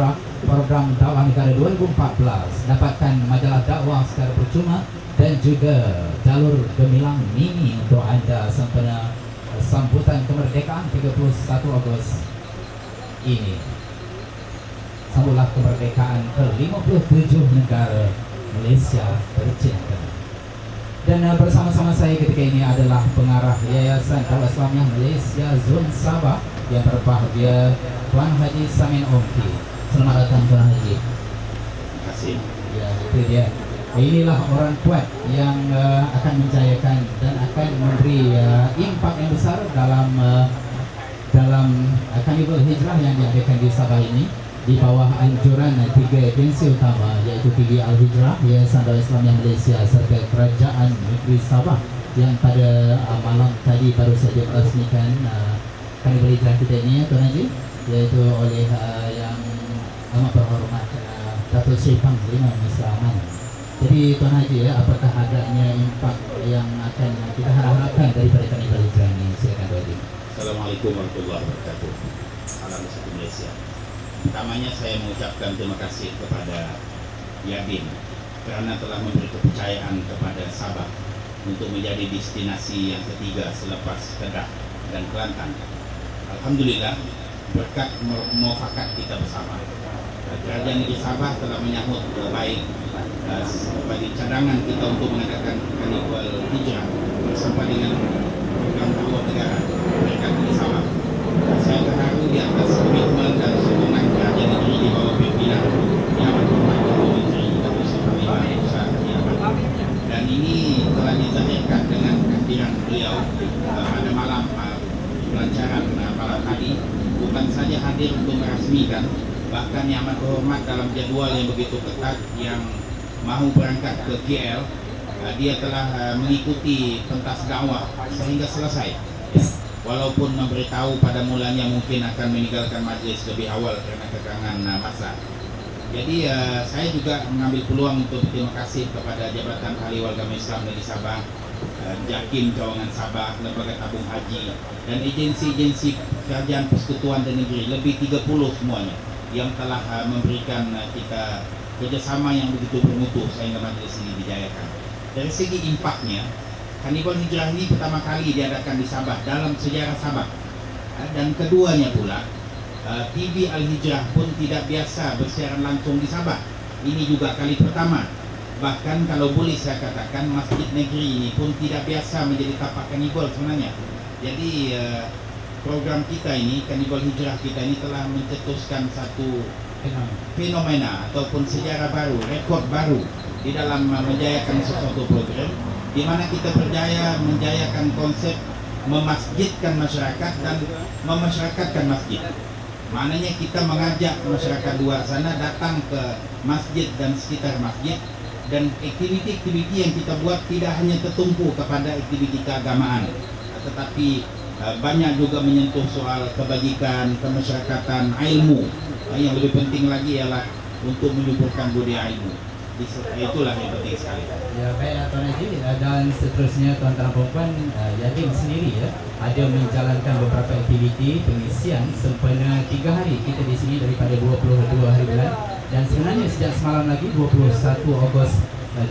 Hijrah Program Dakwah Negara 2014. Dapatkan majalah dakwah secara percuma dan juga jalur gemilang mini untuk Anda sempena sambutan kemerdekaan 31 Agustus ini. Sambutlah kemerdekaan ke-57 negara Malaysia tercinta. Dan bersama-sama saya ketika ini adalah pengarah Yayasan Dakwah Islamiah Malaysia Zon Sabah yang berbahagia Tuan Haji Samin Omki. Selamat datang Tuan Haji. Terima kasih. Ya, itu dia. Inilah orang kuat yang akan menjayakan dan akan memberi impak yang besar dalam Karnival Hijrah yang diadakan di Sabah ini di bawah anjuran tiga agensi utama, yaitu TV Al-Hijrah, Yayasan Dakwah Islamiah Malaysia serta Kerajaan Negeri Sabah yang pada malam tadi baru saja meresmikan Karnival Hijrah kita ini, Tuan Haji, yaitu oleh yang amat berhormat Datuk Seri Panglima Misra Aman. Jadi Tuan Haji, apakah agaknya impak yang akan kita harapkan daripada Karnival Hijrah ini? Silakan Tuan Haji. Assalamualaikum warahmatullahi wabarakatuh. Salam satu Malaysia. Pertamanya saya mengucapkan terima kasih kepada Yadin karena telah memberi kepercayaan kepada Sabah untuk menjadi destinasi yang ketiga selepas Kedah dan Kelantan. Alhamdulillah, berkat muafakat kita bersama, Kerajaan Negeri Sabah telah menyambut baik sebagai cadangan kita untuk mengadakan Karnival Hijrah bersama dengan program dakwah negara Kerajaan Negeri Sabah. Saya terharu di atas komitmen dan sokongan Kerajaan Negeri di bawah pimpinan Yang Berhormat Tuan Menteri Datuk Seri Panglima. Dan ini telah dizahirkan dengan kehadiran beliau pada malam pelancaran malam tadi. Bukan saja hadir untuk merasmikan, bahkan Yang Amat Berhormat dalam jadual yang begitu ketat yang mahu berangkat ke KL, dia telah mengikuti pentas dakwah sehingga selesai. Walaupun memberitahu pada mulanya mungkin akan meninggalkan majlis lebih awal karena kekangan masa. Jadi saya juga mengambil peluang untuk berterima kasih kepada Jabatan Ahli Warga Islam Negeri Sabah, Jakim Cawangan Sabah, Lembaga Tabung Haji, dan agensi-agensi kerajaan persekutuan dan negeri, lebih 30 semuanya yang telah memberikan kita kerjasama yang begitu bermutu sehingga majlis ini dijayakan. Dari segi impaknya, Karnival Hijrah ini pertama kali diadakan di Sabah dalam sejarah Sabah. Dan keduanya pula, TV Al-Hijrah pun tidak biasa bersiaran langsung di Sabah. Ini juga kali pertama. Bahkan kalau boleh saya katakan, Masjid Negeri ini pun tidak biasa menjadi tapak Karnival sebenarnya. Jadi program kita ini, Karnival Hijrah kita ini telah mencetuskan satu fenomena ataupun sejarah baru, rekod baru di dalam menjayakan sesuatu program, di mana kita berjaya menjayakan konsep memasjidkan masyarakat dan memasyarakatkan masjid. Maknanya kita mengajak masyarakat luar sana datang ke masjid dan sekitar masjid, dan aktiviti-aktiviti yang kita buat tidak hanya tertumpu kepada aktiviti keagamaan, tetapi banyak juga menyentuh soal kebajikan, kemasyarakatan, ilmu. Yang lebih penting lagi ialah untuk menyuburkan budaya ilmu. Itulah yang penting sekali. Ya, baiklah Tuan Haji, dan seterusnya tuan-tuan perempuan, Yadin sendiri ada menjalankan beberapa aktiviti pengisian sempena 3 hari kita di sini daripada 22 hari bulan, dan sebenarnya sejak semalam lagi 21 Ogos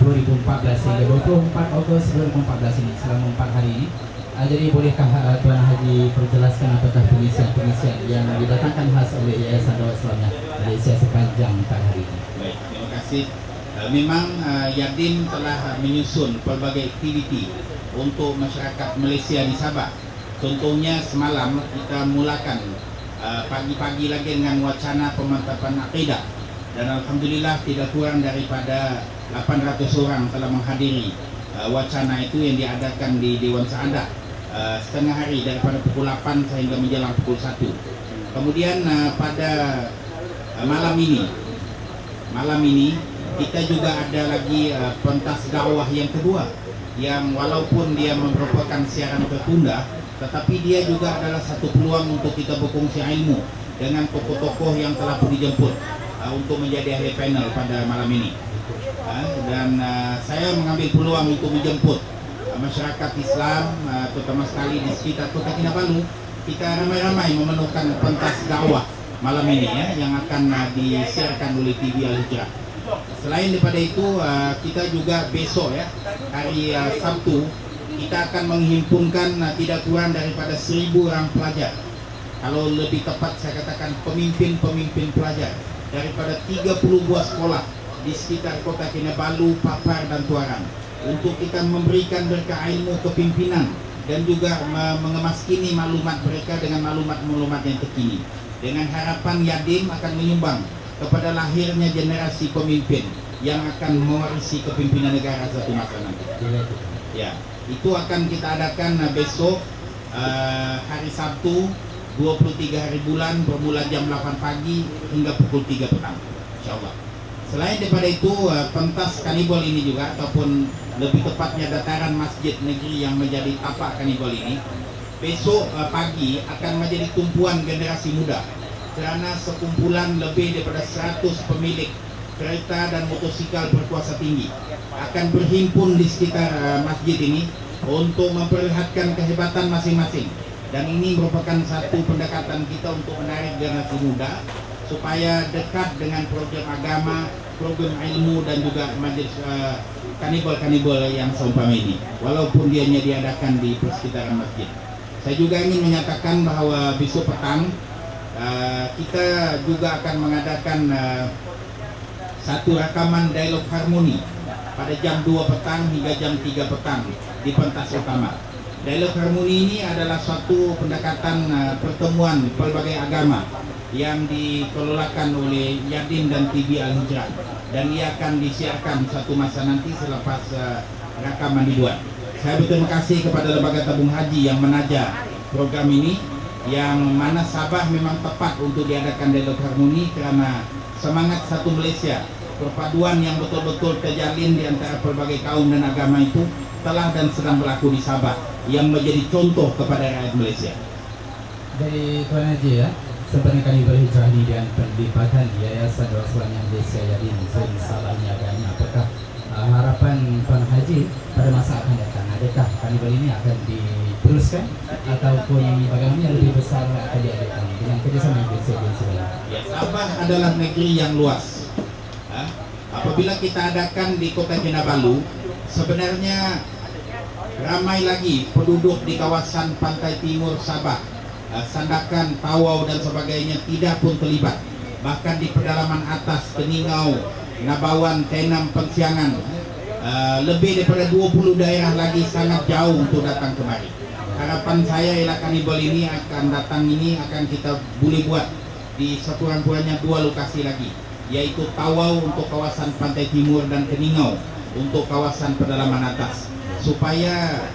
2014 hingga 24 Ogos 2014 ini, selama 4 hari ini. Jadi bolehkah Tuan Haji perjelaskan apakah pengisian-pengisian yang didatangkan khas oleh Yayasan Dakwah Islamiah Malaysia sepanjang 4 hari ini? Baik, terima kasih. Memang Yadin telah menyusun pelbagai aktiviti untuk masyarakat Malaysia di Sabah. Contohnya semalam kita mulakan pagi-pagi lagi dengan wacana pemantapan akidah, dan alhamdulillah tidak kurang daripada 800 orang telah menghadiri wacana itu yang diadakan di Dewan Saadah setengah hari daripada pukul 8 sehingga menjelang pukul 1. Kemudian pada malam ini kita juga ada lagi pentas dakwah yang kedua, yang walaupun dia merupakan siaran tertunda, tetapi dia juga adalah satu peluang untuk kita berkongsi ilmu dengan tokoh-tokoh yang telah pun dijemput untuk menjadi ahli panel pada malam ini. Dan saya mengambil peluang untuk menjemput masyarakat Islam, terutama sekali di sekitar Kota Kinabalu. Kita ramai-ramai memenuhkan pentas dakwah malam ini ya, yang akan disiarkan oleh TV Al Hijrah. Selain daripada itu, kita juga besok ya, hari Sabtu, kita akan menghimpunkan tidak kurang daripada 1.000 orang pelajar. Kalau lebih tepat saya katakan pemimpin-pemimpin pelajar daripada 30 buah sekolah di sekitar kota Kinabalu, Papar dan Tuaran, untuk kita memberikan mereka ilmu kepimpinan dan juga mengemaskini maklumat mereka dengan maklumat-maklumat yang terkini, dengan harapan Yadim akan menyumbang kepada lahirnya generasi pemimpin yang akan mewarisi kepimpinan negara satu masa nanti. Ya, itu akan kita adakan besok hari Sabtu 23 hari bulan, bermula jam 8 pagi hingga pukul 3 petang, insyaallah. Selain daripada itu, pentas kanibal ini juga, ataupun lebih tepatnya dataran masjid negeri yang menjadi tapak kanibal ini, besok pagi akan menjadi tumpuan generasi muda, kerana sekumpulan lebih daripada 100 pemilik kereta dan motosikal berkuasa tinggi akan berhimpun di sekitar masjid ini untuk memperlihatkan kehebatan masing-masing. Dan ini merupakan satu pendekatan kita untuk menarik generasi muda supaya dekat dengan program agama, program ilmu dan juga majelis kanibal-kanibal yang seumpama ini, walaupun dianya diadakan di persekitaran masjid. Saya juga ingin menyatakan bahwa besok petang kita juga akan mengadakan satu rakaman dialog harmoni pada jam 2 petang hingga jam 3 petang di pentas utama. Dialog harmoni ini adalah suatu pendekatan pertemuan pelbagai agama yang dikelolakan oleh Yadim dan TV Al Hijrah, dan ia akan disiarkan satu masa nanti selepas rakaman dibuat. Saya berterima kasih kepada Lembaga Tabung Haji yang menaja program ini, yang mana Sabah memang tepat untuk diadakan dialog harmoni kerana semangat satu Malaysia, perpaduan yang betul-betul terjalin di antara pelbagai kaum dan agama itu telah dan sedang berlaku di Sabah, yang menjadi contoh kepada rakyat Malaysia. Dari Tuan Haji ya, Sempena Kanibal Hijrah ini dan pendidikan Yayasan Dakwah Islamiyah Malaysia Yadim Zon Sabah Niaganya, apakah harapan Tuan Haji pada masa akan datang? Adakah kanibal ini akan diteruskan ataupun bagaimana yang lebih besar akan diadakan dengan kerjasama Malaysia dan sebagainya? Ya, Sabah adalah negeri yang luas. Apabila kita adakan di Kota Kinabalu, sebenarnya ramai lagi penduduk di kawasan pantai timur Sabah, Sandakan, Tawau dan sebagainya tidak pun terlibat. Bahkan di pedalaman atas Keningau, Nabawan, Tenam, Pensiangan, lebih daripada 20 daerah lagi sangat jauh untuk datang kemari. Harapan saya ialah kanibal ini akan datang ini akan kita boleh buat di sekurang-kurangnya 2 lokasi lagi, yaitu Tawau untuk kawasan pantai timur dan Keningau untuk kawasan pedalaman atas, supaya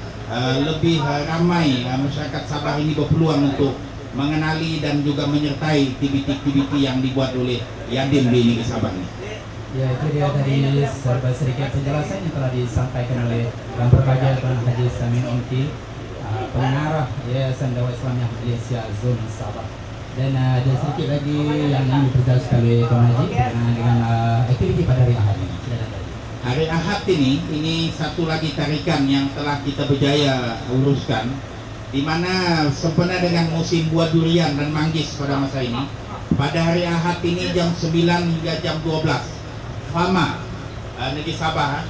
lebih ramai masyarakat Sabah ini berpeluang untuk mengenali dan juga menyertai aktiviti-aktiviti yang dibuat oleh Yadim di negeri Sabah ini. Ya, itu dia tadi serba sedikit penjelasan yang telah disampaikan oleh Yang Berbahagia Tuan Haji Samin Omti, pengarah Yayasan Dakwah Islamiyah Malaysia Zon Sabah. Dan ada sedikit lagi yang ingin diperjelaskan oleh Tuan Haji dengan aktiviti pada hari Ahad ini. Hari Ahad ini satu lagi tarikan yang telah kita berjaya uruskan, di mana sempena dengan musim buah durian dan manggis pada masa ini. Pada hari Ahad ini jam 9 hingga jam 12, FAMA negeri Sabah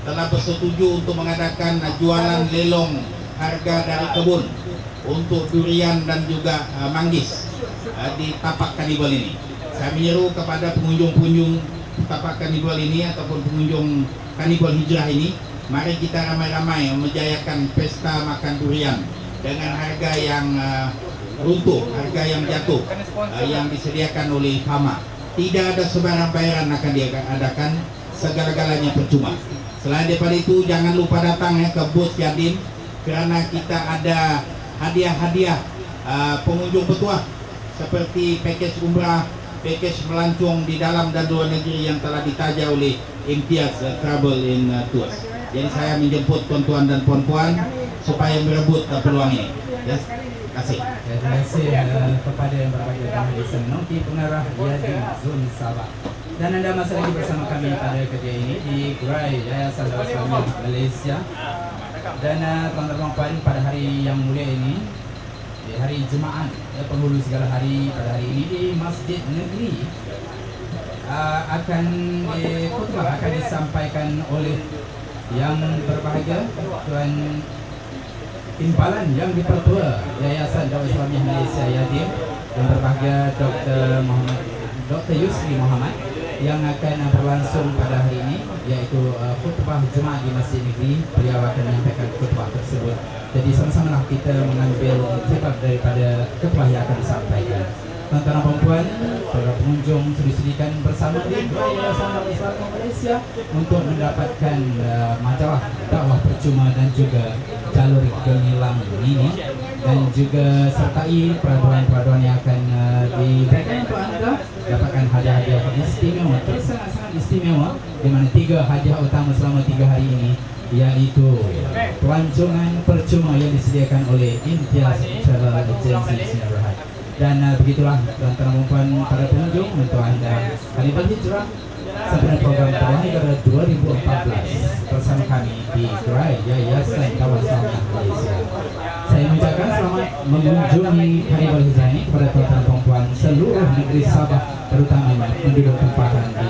telah bersetuju untuk mengadakan jualan lelong harga dari kebun untuk durian dan juga manggis di tapak kanibal ini. Saya menyeru kepada pengunjung-pengunjung tapak kanibal ini ataupun pengunjung kanibal hijrah ini, mari kita ramai-ramai menjayakan pesta makan durian dengan harga yang runtuh, harga yang jatuh, yang disediakan oleh FAMA. Tidak ada sebarang bayaran akan diadakan, segala-galanya percuma. Selain daripada itu, jangan lupa datang ke booth Yadim, kerana kita ada hadiah-hadiah pengunjung petuah seperti package umrah, package melancong di dalam dan luar negeri yang telah ditaja oleh Imtiaz Travel in Tours. Jadi saya menjemput tuan-tuan dan puan-puan supaya merebut peluang ini. Ya, terima kasih. Terima kasih kepada Yang Berbahagia Tuan Haji Samin Omti, pengarah Yadim Zon Sabah. Dan Anda masih lagi bersama kami pada ketika ini di Gerai Yayasan Dakwah Islamiyah Malaysia. Dan tuan-tuan dan puan, pada hari yang mulia ini di hari Jumaat, penghulu segala hari pada hari ini di Masjid Negeri akan khutbah akan disampaikan oleh yang berbahagia Tuan Timbalan yang dipertua Yayasan Dakwah Islamiah Malaysia Yadim, yang berbahagia Dr. Yusri Muhammad, yang akan berlangsung pada hari ini, yaitu khutbah Jumaat di Masjid Negeri. Beliau akan menyampaikan khutbah tersebut. Jadi sama-sama kita mengambil iktibar daripada khutbah yang akan disampaikan. Tuan-tuan dan puan, para pengunjung sudi-sudikan bersama di Yayasan Dakwah Islamiah Malaysia untuk mendapatkan majalah dakwah percuma dan juga jalur gemilang mini, dan juga sertai peraduan-peraduan yang akan diberikan untuk anda, dapatkan hadiah-hadiah istimewa, sangat-sangat istimewa, di mana 3 hadiah utama selama 3 hari ini, yaitu pelancongan percuma yang disediakan oleh Imtiaz Travel Agency Sdn Bhd. Dan begitulah tuan-tuan dan puan para pengunjung, untuk anda kami berhijrah sempena program Dakwah Negara 2014 bersama kami di Gerai Yayasan Dakwah Islamiah Malaysia. Saya mengucapkan selamat mengunjungi hari berhijrah ini kepada tuan-tuan dan puan seluruh negeri Sabah, terutamanya penduduk tempatan di